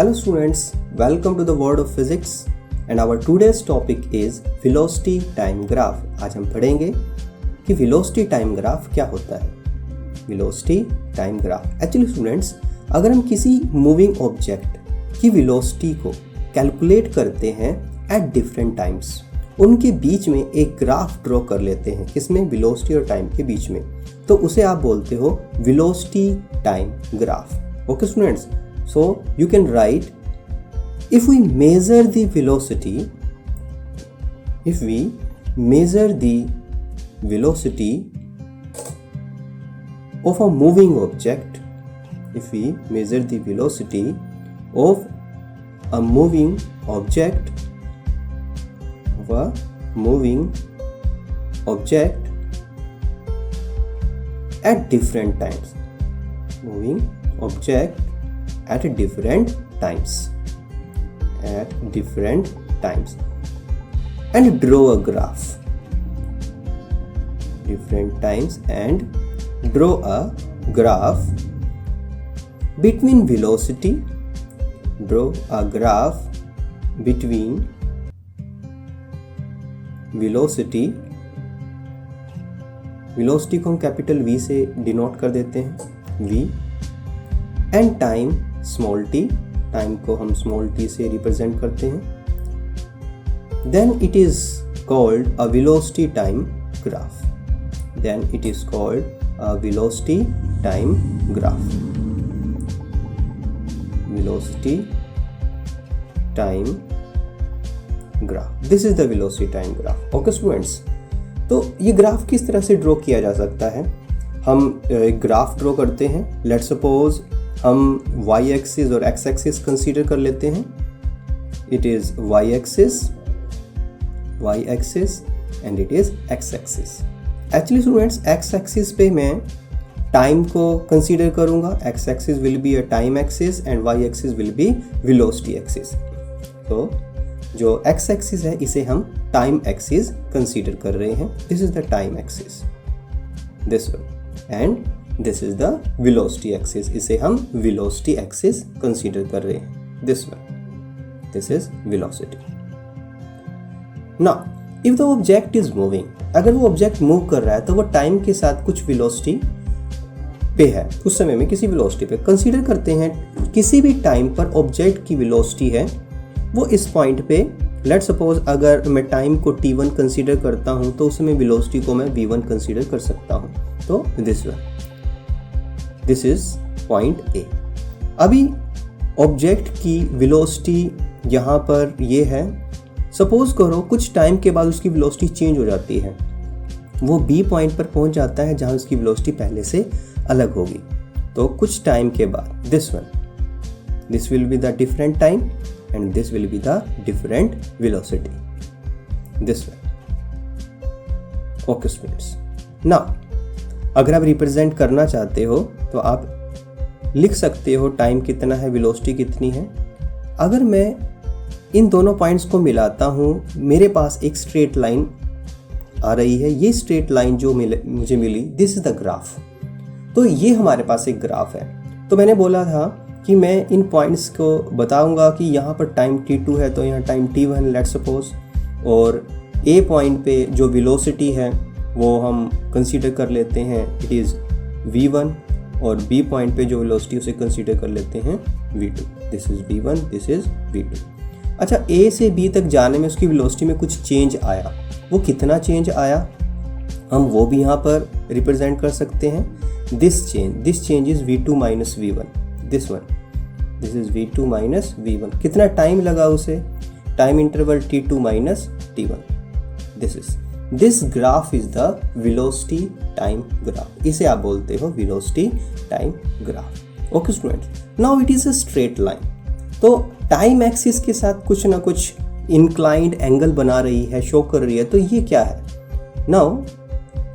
Hello students, welcome to the world of physics and our today's topic is velocity time graph. आज हम पढ़ेंगे कि velocity time graph क्या होता है. Velocity time graph. Actually students, अगर हम किसी moving object की velocity को calculate करते हैं at different times, उनके बीच में एक ग्राफ ड्रॉ कर लेते हैं, किसमें, velocity और time के बीच में, तो उसे आप बोलते हो velocity time graph. Okay students, so you can write, if we measure the velocity of a moving object, if we measure the velocity of a moving object at different times, and draw a graph between velocity, velocity को हम capital V से denote कर देते हैं, V, and time small t, time को हम small t से represent करते हैं. Then it is called a velocity time graph. This is the velocity time graph. Okay students, तो ये ग्राफ किस तरह से ड्रॉ किया जा सकता है. हम एक ग्राफ ड्रॉ करते हैं. लेट्स सपोज हम y एक्सिस और x एक्सिस कंसीडर कर लेते हैं. It is y axis and it is x axis. Actually students, x axis पे मैं टाइम को कंसीडर करूंगा. x axis will be a time axis and y axis will be velocity axis. तो जो x axis है इसे हम time axis consider कर रहे हैं. This is the time axis, this one, and this is the velocity axis. इसे हम वेलोसिटी एक्सिस कंसीडर कर रहे हैं. This one, this is velocity. Now if the object is moving, अगर वो ऑब्जेक्ट मूव कर रहा है तो वो टाइम के साथ कुछ वेलोसिटी पे है, उस समय में किसी वेलोसिटी पे कंसीडर करते हैं. किसी भी टाइम पर ऑब्जेक्ट की वेलोसिटी है वो इस पॉइंट पे, लेट्स सपोज अगर मैं टाइम को t1 कंसीडर करता हूं तो उसमें वेलोसिटी को मैं v1 कंसीडर कर सकता हूं. तो दिस इज पॉइंट A. अभी ऑब्जेक्ट की वेलोसिटी यहाँ पर ये है. सपोज करो कुछ टाइम के बाद उसकी वेलोसिटी चेंज हो जाती है, वो B पॉइंट पर पहुंच जाता है जहाँ उसकी वेलोसिटी पहले से अलग होगी. तो कुछ टाइम के बाद this will be the different time and this will be the different velocity. This one. Okay students. Now, अगर आप रिप्रेजेंट करना चाहते हो तो आप लिख सकते हो टाइम कितना है, वेलोसिटी कितनी है. अगर मैं इन दोनों पॉइंट्स को मिलाता हूँ, मेरे पास एक स्ट्रेट लाइन आ रही है. ये स्ट्रेट लाइन जो मुझे मिली, दिस इज द ग्राफ. तो ये हमारे पास एक ग्राफ है. तो मैंने बोला था कि मैं इन पॉइंट्स को बताऊंगा कि यहाँ पर टाइम t2 है तो यहाँ टाइम t1 लेट्स सपोज, और A पॉइंट पे जो वेलोसिटी है वो हम कंसीडर कर लेते हैं, इट इज़ v1, और B पॉइंट पे जो वेलोसिटी उसे कंसीडर कर लेते हैं v2. This is v1, this is v2. अच्छा, A से B तक जाने में उसकी वेलोसिटी में कुछ चेंज आया. वो कितना चेंज आया हम वो भी यहाँ पर रिप्रेजेंट कर सकते हैं. This change is v2 minus v1. This is v2 minus v1. कितना टाइम लगा उसे, time interval t2 minus t1. This graph is the velocity time graph. इसे आप बोलते हो velocity time graph. Okay students, now it is a straight line. तो time axis के साथ कुछ ना कुछ इंक्लाइंड एंगल बना रही है, शो कर रही है. तो ये क्या है. Now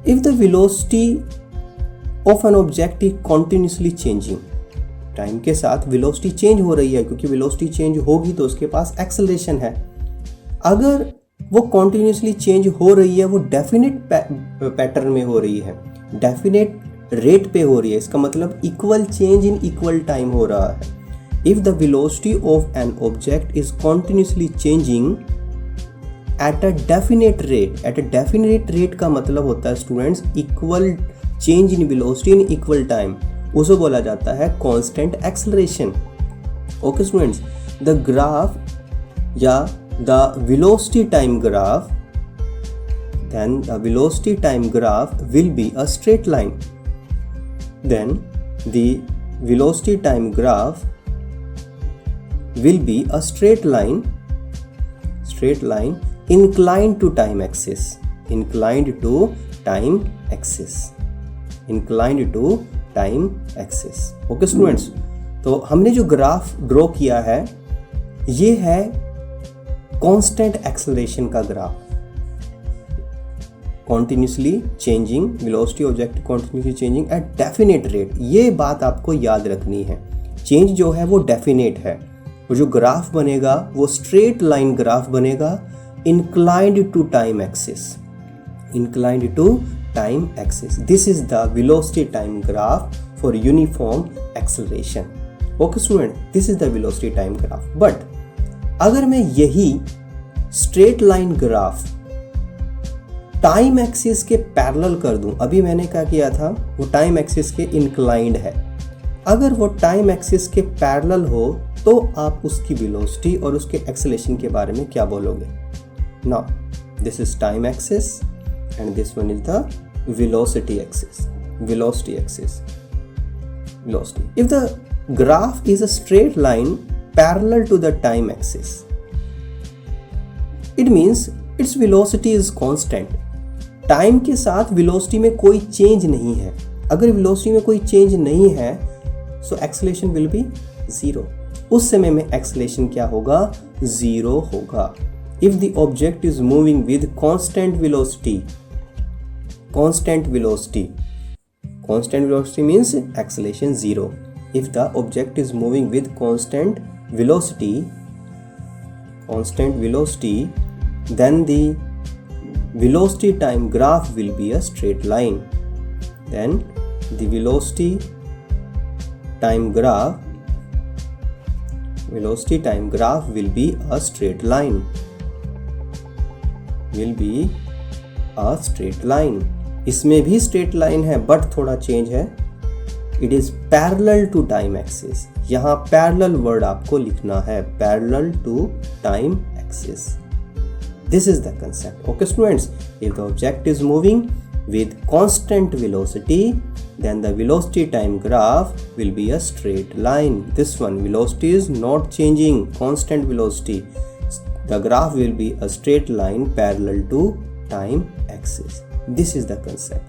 if the velocity of an object is continuously changing, time के साथ वेलोसिटी चेंज हो रही है, क्योंकि वेलोसिटी चेंज होगी तो उसके पास एक्सेलरेशन है. अगर वो कॉन्टिन्यूसली चेंज हो रही है, वो डेफिनेट पैटर्न में हो रही है, डेफिनेट रेट पे हो रही है, इसका मतलब इक्वल चेंज इन इक्वल टाइम हो रहा है. if the velocity of an object is continuously changing at a definite rate का मतलब होता है students equal change in velocity in equal time, उसे बोला जाता है constant acceleration. Okay students, the graph या the velocity time graph, then the velocity time graph will be a straight line. Then the velocity time graph will be a straight line inclined to time axis, inclined to time axis. Okay students, तो हमने जो graph draw किया है ये है constant acceleration का graph. continuously changing velocity object continuously changing at definite rate, ये बात आपको याद रखनी है। चेंज जो है वो डेफिनेट है और जो ग्राफ बनेगा वो स्ट्रेट लाइन ग्राफ बनेगा inclined to time axis. This is the velocity time graph for uniform acceleration. Okay student, this is the velocity time graph. But अगर मैं यही straight line graph time axis के parallel कर दूं, अभी मैंने क्या किया था, वो टाइम एक्सिस के इंक्लाइंड है, अगर वो टाइम एक्सिस के पैरेलल हो तो आप उसकी वेलोसिटी और उसके एक्सेलरेशन के बारे में क्या बोलोगे? Now this is time axis and this one is the velocity axis. If the graph is a straight line parallel to the time axis, it means its velocity is constant. Time के साथ velocity में कोई change नहीं है। अगर velocity में कोई change नहीं है so acceleration will be zero. उस समय में एक्सेलरेशन क्या होगा? जीरो होगा। If the object is moving with constant velocity means acceleration zero. If the object is moving with constant velocity then the velocity time graph will be a straight line. Then the velocity time graph will be a straight line. इसमें भी straight line है but थोड़ा change है, it is parallel to time axis. यहाँ parallel word आपको लिखना है, parallel to time axis. This is the concept. Okay students, if the object is moving with constant velocity, then the velocity time graph will be a straight line. This one, velocity is not changing, constant velocity. The graph will be a straight line parallel to time axis. This is the concept.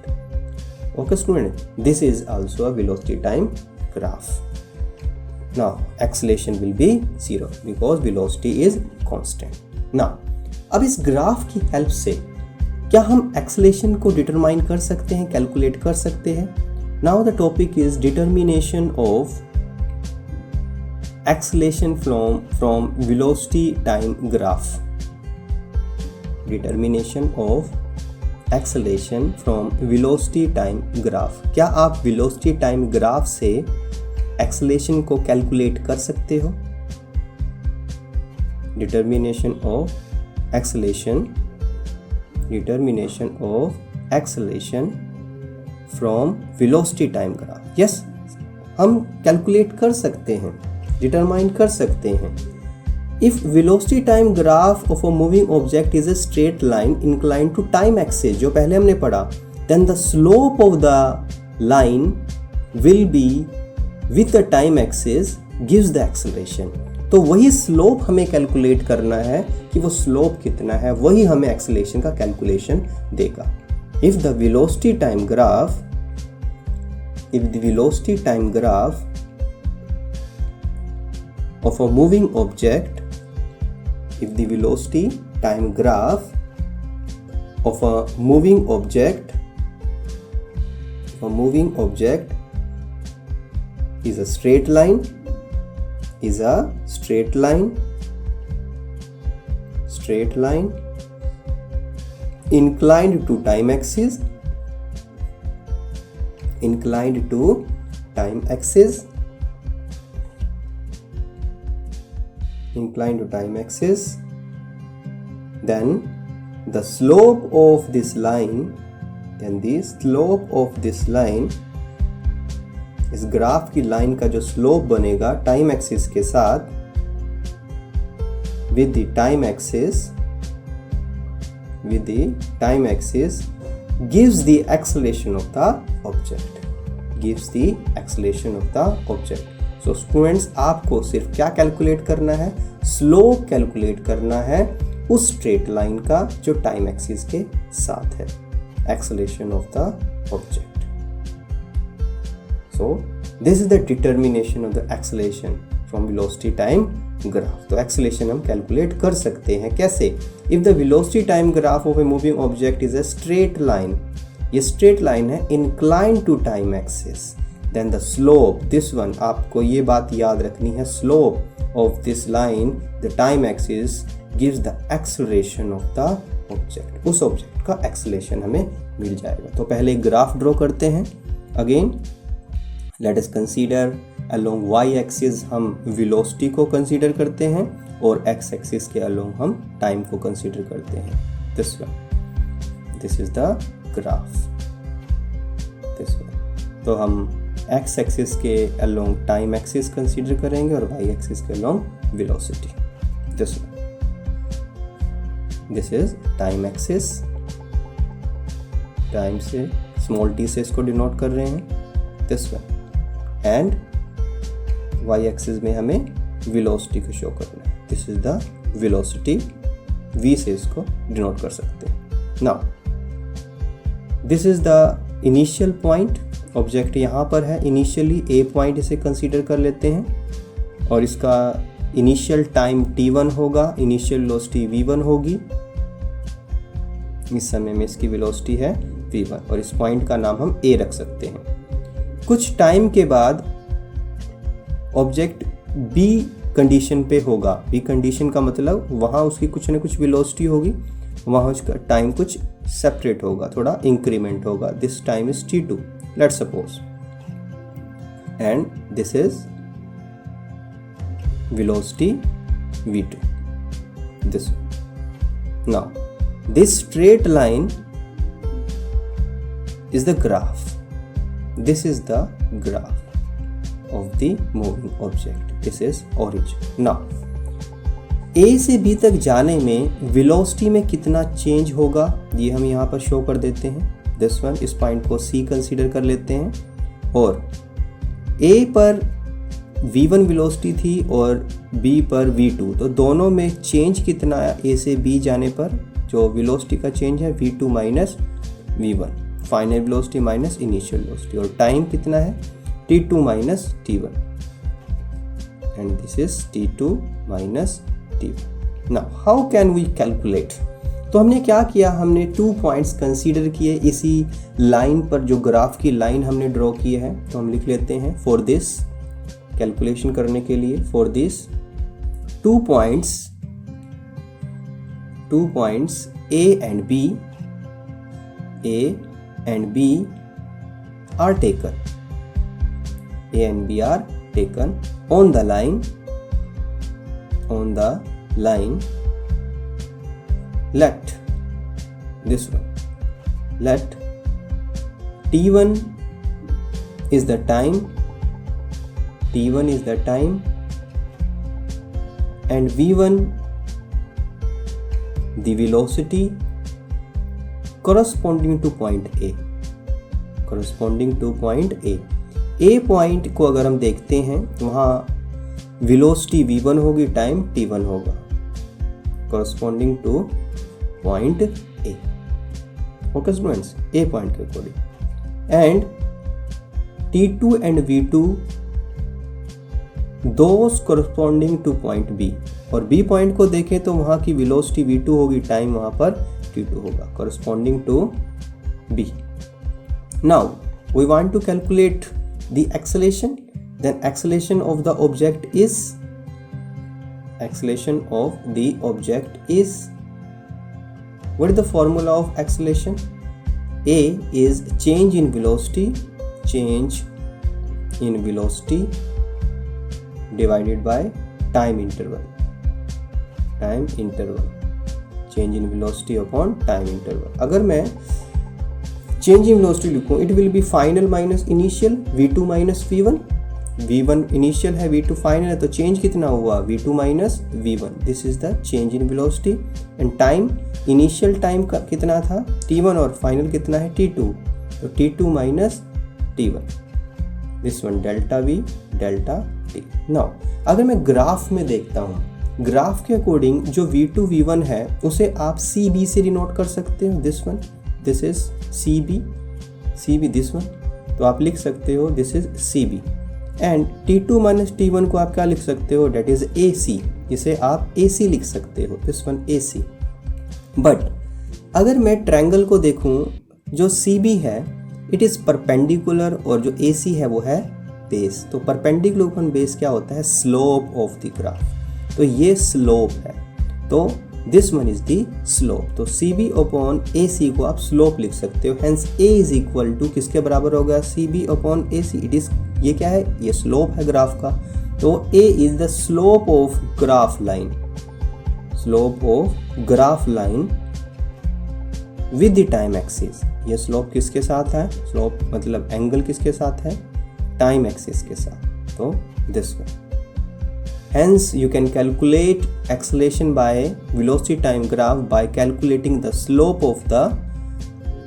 Okay student, this is also a velocity time graph. Now acceleration will be zero because velocity is constant. Now अब इस graph की help से क्या हम acceleration को determine कर सकते हैं, कैलकुलेट कर सकते हैं? Now the topic is determination of acceleration from velocity time graph. Determination of acceleration from velocity time graph. क्या आप वेलोसिटी टाइम ग्राफ से एक्सेलरेशन को कैलकुलेट कर सकते हो? Determination of acceleration from velocity time graph. Yes, हम calculate कर सकते हैं, डिटरमाइन कर सकते हैं। If velocity time graph of a moving object is a straight line inclined to time axis, जो पहले हमने पढ़ा, then the slope of the line will be with the time axis gives the acceleration. तो वही slope हमें calculate करना है कि वो स्लोप कितना है, वही हमें एक्सेलरेशन का कैलकुलेशन देगा। If the velocity time graph of a moving object, if the velocity time graph of a moving object is a straight line inclined to time axis, inclined to time axis, then the slope of this line, इस graph की line का जो slope बनेगा time axis के साथ, with the time axis gives the acceleration of the object. So students, आपको सिर्फ क्या कैलकुलेट करना है? स्लोप कैलकुलेट करना है उस स्ट्रेट लाइन का जो टाइम एक्सिस के साथ है, acceleration of the object. So this is the determination of the acceleration from velocity time graph. तो acceleration हम कैलकुलेट कर सकते हैं कैसे? If the velocity time graph of a moving object is a straight line, ये straight line है inclined to time axis, then the slope, this one, आपको ये बात याद रखनी है, slope of this line, the time axis gives the acceleration of the object. उस object का acceleration हमें मिल जाएगा. तो पहले ग्राफ ड्रॉ करते हैं. Again let us consider along y axis हम velocity को कंसीडर करते हैं और x axis के along हम टाइम को कंसीडर करते हैं. This one, this is the graph, this one. तो हम x axis के along time axis कंसीडर करेंगे और y axis के along velocity. This one, this is time axis, time से स्मॉल t से इसको डिनोट कर रहे हैं. This one, and y axis में हमें वेलोसिटी को शो करना है. This is the velocity, v से इसको डिनोट कर सकते हैं. Now this is the initial point. Object यहाँ पर है, इनिशियली a पॉइंट इसे कंसीडर कर लेते हैं और इसका इनिशियल टाइम t1 होगा, इनिशियल वेलोसिटी v1 होगी. इस समय में इसकी वेलोसिटी है v1 और इस पॉइंट का नाम हम a रख सकते हैं. कुछ टाइम के बाद ऑब्जेक्ट B कंडीशन पे होगा. B कंडीशन का मतलब वहाँ उसकी कुछ न कुछ वेलोसिटी होगी, वहाँ उसका टाइम कुछ सेपरेट होगा, थोड़ा इंक्रीमेंट होगा. This time is t2, let's suppose, and this is velocity v2. This now this straight line is the graph. This is the graph of the moving object. This is origin. Now, A से B तक जाने में velocity में कितना change होगा ये हम यहाँ पर show कर देते हैं. This one, इस point को C consider कर लेते हैं और A पर V1 velocity थी और B पर V2, तो दोनों में change कितना है? A से B जाने पर जो velocity का change है V2 minus V1, final velocity minus initial velocity, और टाइम कितना है? t2 minus t1, and this is t2 minus t1. Now how can we calculate? तो हमने क्या किया, हमने 2 पॉइंट्स कंसीडर किए इसी लाइन पर, जो ग्राफ की लाइन हमने ड्रॉ की है. तो हम लिख लेते हैं फॉर दिस, कैलकुलेशन करने के लिए, for this 2 points A and B, A and B are taken. A and B are taken on the line. Let this one. Let T1 is the time. T1 is the time, and V1 the velocity corresponding to point A. A point को अगर हम देखते हैं वहाँ velocity v1 होगी, time t1 होगा, corresponding to point A. Okay students, A point के according, and t2 and v2 those corresponding to point B. और B पॉइंट को देखें तो वहाँ की वेलोसिटी v2 होगी, टाइम वहाँ पर t2 होगा, corresponding to B. Now we want to calculate the acceleration. Then acceleration of the object is what is the formula of acceleration? A is change in velocity divided by time interval. Time interval, change in velocity upon time interval. अगर मैं change in velocity लिखूं, it will B final minus initial v2 minus v1। v1 initial है, v2 final है, तो change कितना हुआ v2 minus v1। This is the change in velocity. And time, initial time का कितना था t1 और फाइनल कितना है t2, तो t2 minus t1, this one delta v delta t। Now अगर मैं ग्राफ में देखता हूँ, ग्राफ के अकॉर्डिंग जो v2 v1 है उसे आप cb से डिनोट कर सकते हो, this one, this is cb this one, तो आप लिख सकते हो this is cb। And t2 minus t1 को आप क्या लिख सकते हो, डेट इज ac, इसे आप ac लिख सकते हो, दिस वन ac। बट अगर मैं ट्रायंगल को देखूं, जो cb है इट इज परपेंडिकुलर और जो ac है वो है बेस। तो परपेंडिकुलर अपॉन बेस क्या होता है, स्लोप ऑफ द ग्राफ, तो ये स्लोप है, तो this one is the slope. तो cb अपॉन ac को आप स्लोप लिख सकते हो, hence a is equal to किसके बराबर होगा, cb upon ac। It is, ये क्या है, ये स्लोप है ग्राफ का, तो a is the slope of graph line, slope of graph line with the time axis. ये स्लोप किसके साथ है, स्लोप मतलब एंगल किसके साथ है, टाइम एक्सिस के साथ, तो this one. Hence you can calculate acceleration by velocity time graph by calculating the slope of the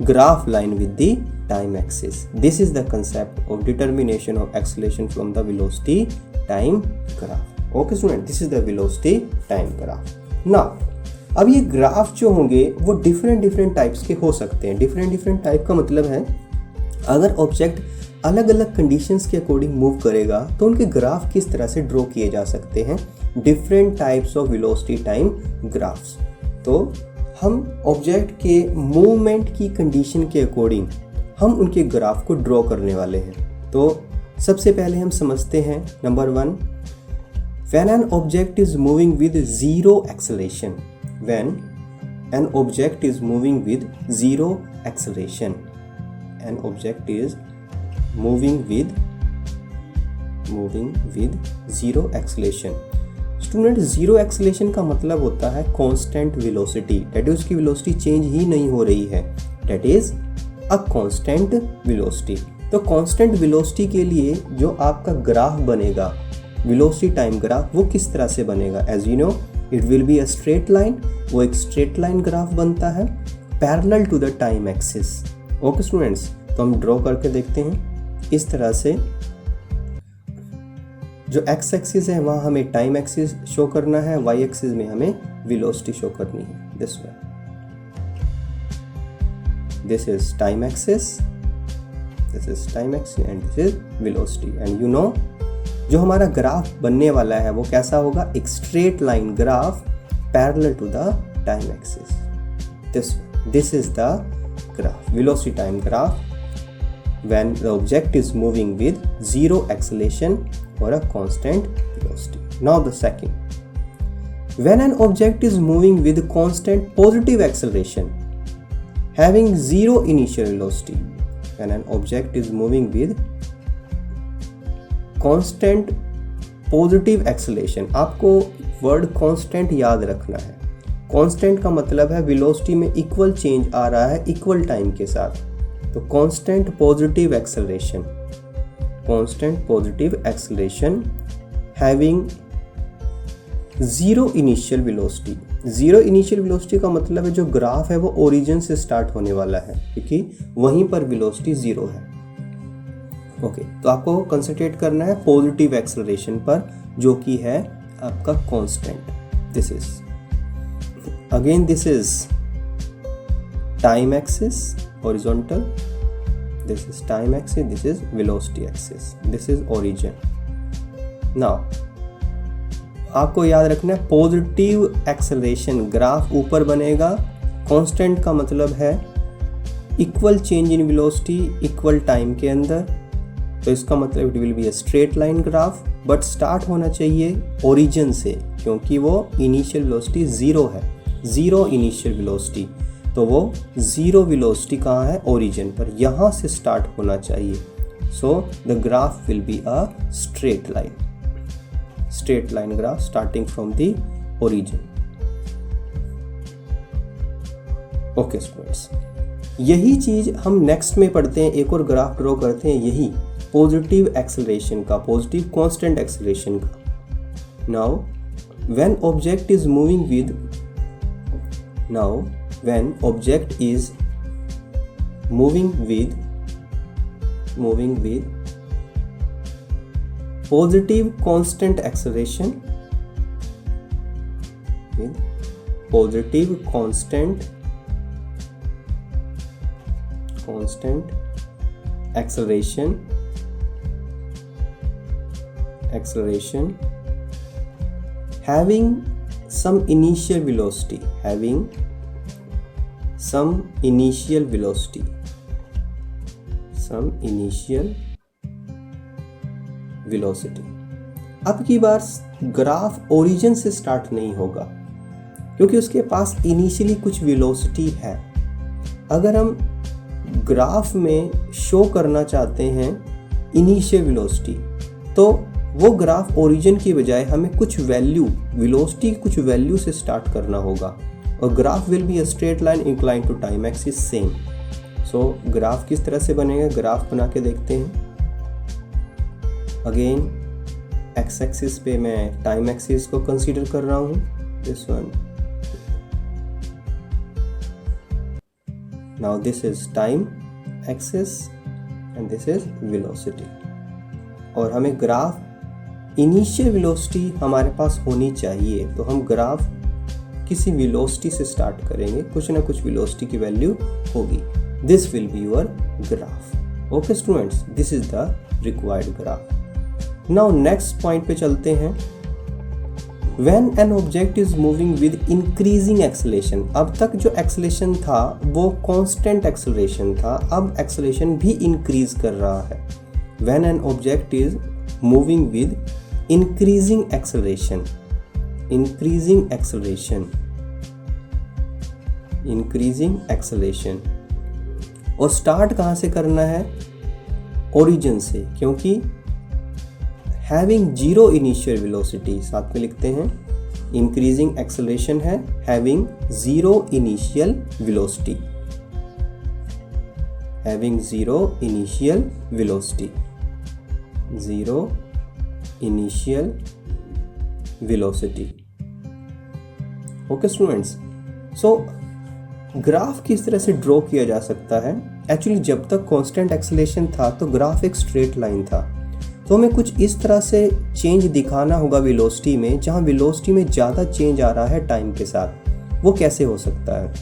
graph line with the time axis. This is the concept of determination of acceleration from the velocity time graph. Okay student, this is the velocity time graph. Now अब ये graph जो होंगे वो different types के हो सकते हैं। Different type का मतलब है अगर ऑब्जेक्ट अलग अलग कंडीशंस के अकॉर्डिंग मूव करेगा तो उनके ग्राफ किस तरह से ड्रॉ किए जा सकते हैं, different types of velocity time graphs. तो हम ऑब्जेक्ट के मूवमेंट की कंडीशन के अकॉर्डिंग हम उनके ग्राफ को ड्रॉ करने वाले हैं। तो सबसे पहले हम समझते हैं number 1, when an object is moving with zero acceleration, when an object is moving with zero acceleration, an object is moving with zero acceleration। Student, zero acceleration का मतलब होता है कांस्टेंट वेलोसिटी, दैट इज उसकी velocity change ही नहीं हो रही है, that is a constant velocity. तो कांस्टेंट वेलोसिटी के लिए जो आपका ग्राफ बनेगा, वेलोसिटी टाइम ग्राफ, वो किस तरह से बनेगा, as you know it will be a straight line, वो एक स्ट्रेट लाइन ग्राफ बनता है parallel to the time axis. Okay students, तो हम ड्रॉ करके देखते हैं। इस तरह से जो एक्स एक्सिस है वहां हमें टाइम एक्सिस शो करना है, वाई एक्सिस में हमें वेलोसिटी शो करनी है, this one, this is time axis, this is time axis and this is velocity. And you know जो हमारा ग्राफ बनने वाला है वो कैसा होगा, एक straight line graph parallel to the time axis, this is the graph, velocity time graph when the object is moving with zero acceleration or a constant velocity. Now the second, when an object is moving with constant positive acceleration having zero initial velocity, when an object is moving with constant positive acceleration, आपको word constant याद रखना है। Constant का मतलब है velocity में equal change आ रहा है इक्वल टाइम के साथ, तो constant positive acceleration, constant positive acceleration having zero initial velocity. Zero initial velocity का मतलब है जो ग्राफ है वो ओरिजिन से स्टार्ट होने वाला है क्योंकि वहीं पर वेलोसिटी जीरो है। ओके, तो आपको कंसंट्रेट करना है पॉजिटिव एक्सेलरेशन पर जो कि है आपका constant. This is again this is time axis horizontal, this is time axis, this is velocity axis, this is origin। now आपको याद रखना है पॉजिटिव एक्सेलरेशन ग्राफ ऊपर बनेगा, कांस्टेंट का मतलब है equal change in velocity equal time के अंदर, तो इसका मतलब it will be a straight line graph, but start होना चाहिए ओरिजिन से क्योंकि वो इनिशियल वेलोसिटी जीरो है, जीरो इनिशियल वेलोसिटी, तो वो जीरो वेलोसिटी कहाँ है, ओरिजिन पर, यहाँ से स्टार्ट होना चाहिए। So the graph will be a straight line graph starting from the origin. Okay students, यही चीज़ हम नेक्स्ट में पढ़ते हैं, एक और ग्राफ ड्रॉ करते हैं, यही पॉजिटिव एक्सेलरेशन का, पॉजिटिव कांस्टेंट एक्सेलरेशन का। Now when object is moving with, now when object is moving with positive constant acceleration, with positive constant acceleration having some initial velocity, अब की बार ग्राफ ओरिजिन से start नहीं होगा क्योंकि उसके पास initially कुछ velocity है। अगर हम ग्राफ में शो करना चाहते हैं इनिशियल वेलोसिटी, तो वो ग्राफ ओरिजिन की बजाय हमें कुछ वैल्यू, वेलोसिटी कुछ वैल्यू से स्टार्ट करना होगा, और graph will be a straight line incline to time axis same. So graph किस तरह से बनेगा, ग्राफ बना के देखते हैं। अगेन एक्स एक्सिस पे मैं टाइम एक्सिस को कंसीडर कर रहा हूँ, this one. Now this is time axis and this is velocity, और हमें ग्राफ इनिशियल वेलोसिटी हमारे पास होनी चाहिए, तो हम ग्राफ किसी वेलोसिटी से स्टार्ट करेंगे, कुछ ना कुछ वेलोसिटी की वैल्यू होगी। This will be your graph. Okay students, this is the required graph. Now next point पे चलते हैं। When an object is moving with increasing acceleration, अब तक जो एक्सेलेरेशन था वो कांस्टेंट एक्सेलरेशन था, अब एक्सेलरेशन भी इंक्रीज कर रहा है। When an object is moving with increasing acceleration, और स्टार्ट कहाँ से करना है, ओरिजिन से, क्योंकि हैविंग जीरो इनिशियल वेलोसिटी, साथ में लिखते हैं इंक्रीजिंग एक्सेलरेशन है having zero initial velocity, okay students. सो ग्राफ किस तरह से ड्रॉ किया जा सकता है। एक्चुअली जब तक कांस्टेंट एक्सेलरेशन था तो ग्राफ एक स्ट्रेट लाइन था, तो हमें कुछ इस तरह से चेंज दिखाना होगा वेलोसिटी में, जहाँ वेलोसिटी में ज़्यादा चेंज आ रहा है टाइम के साथ। वो कैसे हो सकता है,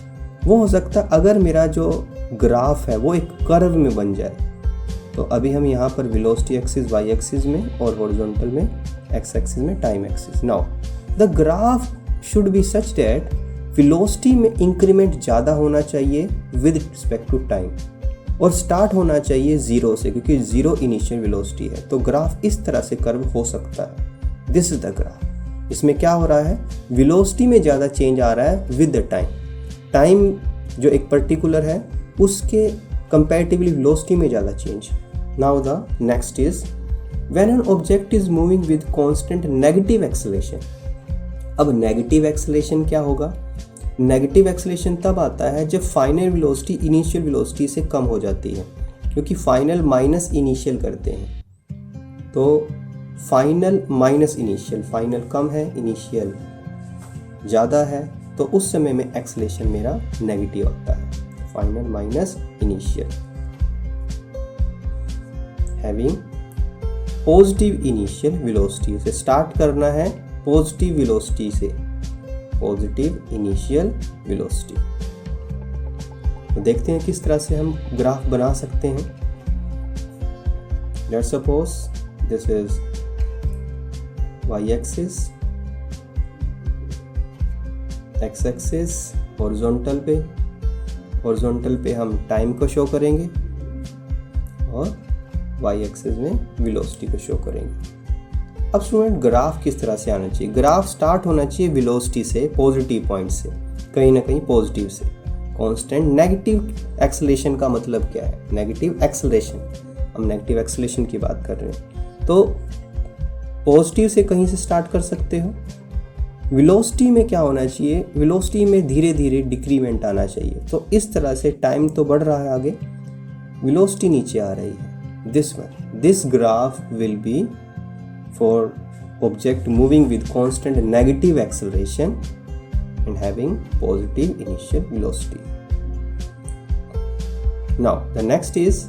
वो हो सकता है अगर मेरा जो ग्राफ है वो एक कर्व में बन जाए। तो अभी हम यहाँ पर वेलोसिटी एक्सिस वाई एक्सिस में और हॉरिजॉन्टल में एक्स एक्सिस में time axis. Now the graph should be such that velocity में इंक्रीमेंट ज़्यादा होना चाहिए विद रिस्पेक्ट टू टाइम, और स्टार्ट होना चाहिए जीरो से, क्योंकि जीरो इनिशियल वेलोसिटी है। तो ग्राफ इस तरह से कर्व हो सकता है। This is the graph. इसमें क्या हो रहा है, वेलोसिटी में ज़्यादा चेंज आ रहा है विद द टाइम जो एक पर्टिकुलर है उसके कंपैरेटिवली वेलोसिटी में ज़्यादा change. Now the next is when an object is moving with constant negative acceleration. अब नेगेटिव एक्सेलरेशन क्या होगा, नेगेटिव एक्सेलरेशन तब आता है जब फाइनल वेलोसिटी इनिशियल वेलोसिटी से कम हो जाती है, क्योंकि फाइनल माइनस इनिशियल करते हैं। तो फाइनल माइनस इनिशियल, फाइनल कम है इनिशियल ज़्यादा है, तो उस समय में एक्सेलरेशन मेरा नेगेटिव होता है। Final minus initial having positive initial velocity से स्टार्ट करना है, पॉजिटिव वेलोसिटी से, पॉजिटिव इनिशियल वेलोसिटी। तो देखते हैं किस तरह से हम ग्राफ बना सकते हैं। Let's suppose this is Y axis, X axis, horizontal पे हम टाइम को शो करेंगे और वाई एक्सिस में वेलोसिटी को शो करेंगे। अब स्टूडेंट ग्राफ किस तरह से आना चाहिए, ग्राफ स्टार्ट होना चाहिए वेलोसिटी से, पॉजिटिव पॉइंट से, कहीं ना कहीं पॉजिटिव से। कांस्टेंट नेगेटिव एक्सेलरेशन का मतलब क्या है, नेगेटिव एक्सेलरेशन, हम नेगेटिव एक्सेलरेशन की बात कर रहे हैं। तो पॉजिटिव से कहीं से स्टार्ट कर सकते हो, वेलोसिटी में क्या होना चाहिए, वेलोसिटी में धीरे धीरे डिक्रीमेंट आना चाहिए। तो इस तरह से टाइम तो बढ़ रहा है आगे, वेलोसिटी नीचे आ रही है। This graph will B for object moving with constant negative acceleration and having positive initial velocity. Now the next is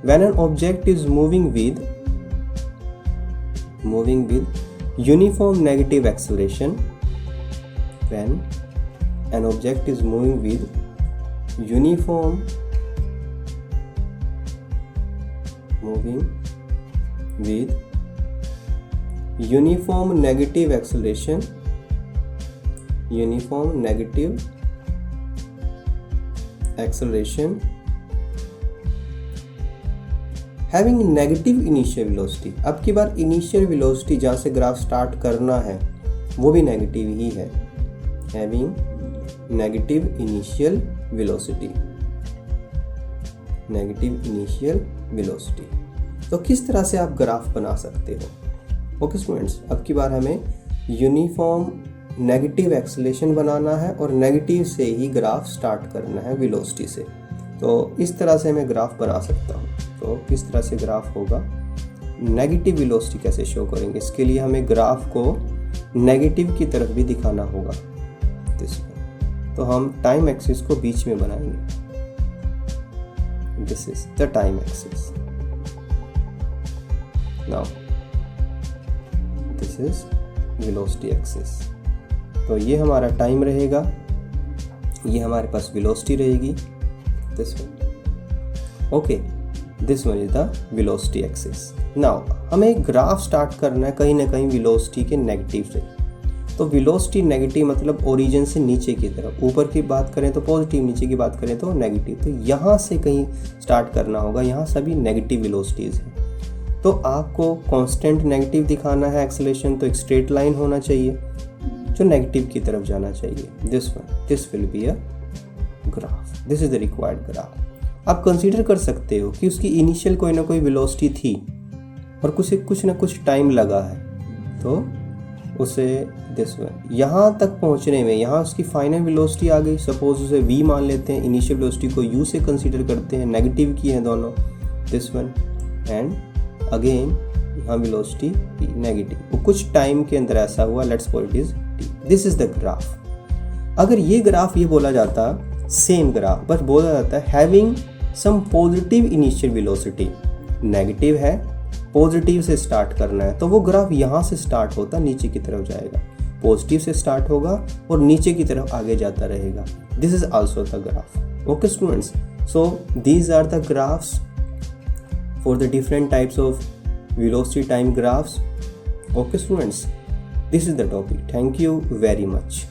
when an object is moving with uniform negative acceleration, when an object is moving with uniform negative acceleration, having negative initial velocity. अब की बार initial velocity जहाँ से graph start करना है वो भी negative ही है, having negative initial velocity. तो किस तरह से आप ग्राफ बना सकते हो? ओके स्टूडेंट्स, अब की बार हमें यूनिफॉर्म नेगेटिव एक्सेलरेशन बनाना है और नेगेटिव से ही ग्राफ स्टार्ट करना है वेलोसिटी से। तो इस तरह से मैं ग्राफ बना सकता हूँ। तो किस तरह से ग्राफ होगा, नेगेटिव वेलोसिटी कैसे शो करेंगे, इसके लिए हमें ग्राफ को नेगेटिव की तरफ भी दिखाना होगा। तो हम टाइम एक्सिस को बीच में बनाएंगे, this is the time axis. Now this is velocity axis. तो ये हमारा टाइम रहेगा, ये हमारे पास वेलोसिटी रहेगी, this one. Okay, this one is the velocity axis. Now हमें ग्राफ स्टार्ट करना है कहीं ना कहीं वेलोसिटी के नेगेटिव से। तो वेलोसिटी नेगेटिव मतलब ओरिजिन से नीचे की तरफ, ऊपर की बात करें तो पॉजिटिव, नीचे की बात करें तो नेगेटिव। तो यहाँ से कहीं स्टार्ट करना होगा, यहाँ सभी नेगेटिव वेलोसिटीज हैं। तो आपको कांस्टेंट नेगेटिव दिखाना है एक्सेलरेशन, तो एक स्ट्रेट लाइन होना चाहिए जो नेगेटिव की तरफ जाना चाहिए। This will be a graph, this is the required graph. आप कंसीडर कर सकते हो कि उसकी इनिशियल कोई ना कोई वेलोसिटी थी और कुछ ना कुछ टाइम लगा है, तो उसे दिस वन यहाँ तक पहुँचने में, यहाँ उसकी फाइनल वेलोसिटी आ गई। सपोज उसे v मान लेते हैं, इनिशियल वेलोसिटी को u से कंसीडर करते हैं, नेगेटिव की है दोनों, दिस वन, एंड अगेन यहाँ वेलोसिटी p नेगेटिव। वो कुछ टाइम के अंदर ऐसा हुआ, let's suppose it is t। This is the graph. अगर ये ग्राफ ये बोला जाता सेम ग्राफ, बस बोला जाता है having some positive initial velocity, negative है, पॉजिटिव से स्टार्ट करना है, तो वो ग्राफ यहाँ से स्टार्ट होता नीचे की तरफ जाएगा, पॉजिटिव से स्टार्ट होगा और नीचे की तरफ आगे जाता रहेगा। This is also the graph. Okay students, so these are the graphs for the different types of velocity time graphs. Okay students, this is the topic. Thank you very much.